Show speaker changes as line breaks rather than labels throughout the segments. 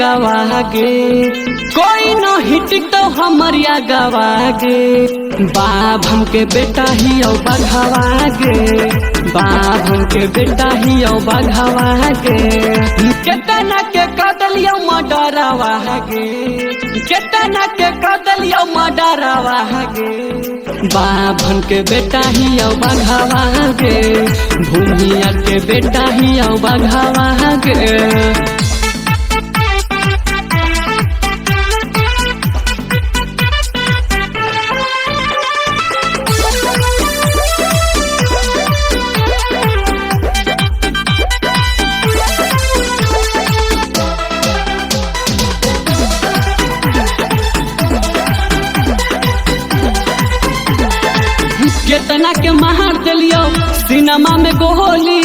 गवा गे कोई न हिट तो हमरिया गवा गे बाप हमके बेटा ही औ बघवा गे बाप हमके बेटा ही औ बघवा गे केतना के कदलियो मडरावा गे केतना के कदलियो मडरावा गे बाप हमके बेटा ही औ बघवा गे भूमिया के बेटा ही औ बघवा गे केतना के मार दिलियो सिनेमा में गोली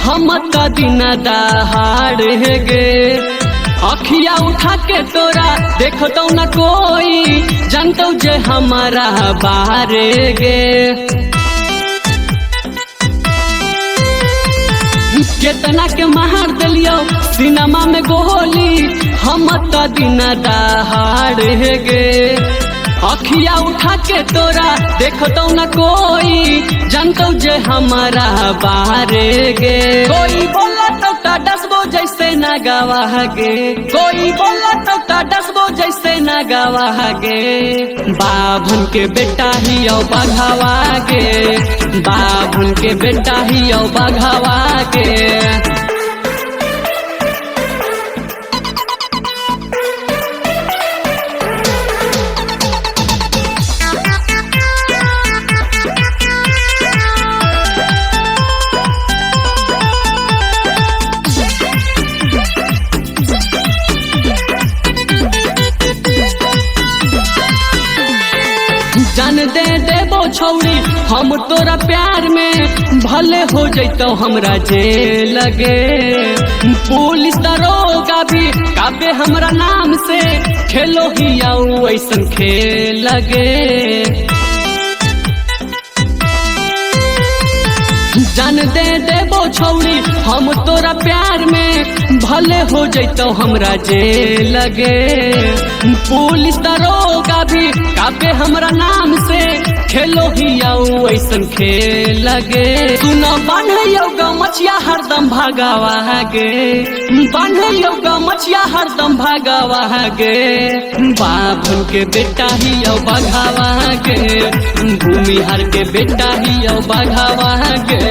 हम त दिन दहाड़ है गे अखिया उठा के तोरा देखो तो न कोई जानतो जे हमारा बारे गे केतना के मार दिलियो सिनेमा में गोली हम त दिन दहाड़ है गे अखिया उठा के तोरा देखो तो न कोई जानतो जे हमारा बारे गे कोई बोला तो डसबो जैसे न गवाह गे कोई बोला तो डसबो जैसे न गवाह गे बाभन के बेटा ही औ बघवा गे बाभन के बेटा ही औ बघवा गे जान दे देबो छौड़ी हम तोरा प्यार में भले हो जैतो हमरा जेल लगे पुलिस दरोगा भी काबे हमरा नाम से खेलो ही आऊ ऐसन खेल लगे जान दे देबो छौड़ी हम तोरा प्यार में भले हो जैतो हमरा जेल लगे पुलिस दरोगा भी काबे हमरा नाम से खेलो ही आऊ ऐसन खेल लगे सुनो बान्हियो ग मछिया हरदम भागवा गे बान्हियो ग मछिया हरदम भागवा गे बाभन के बेटा ही औ बघवा गे भूमिहार के बेटा ही औ बघवा गे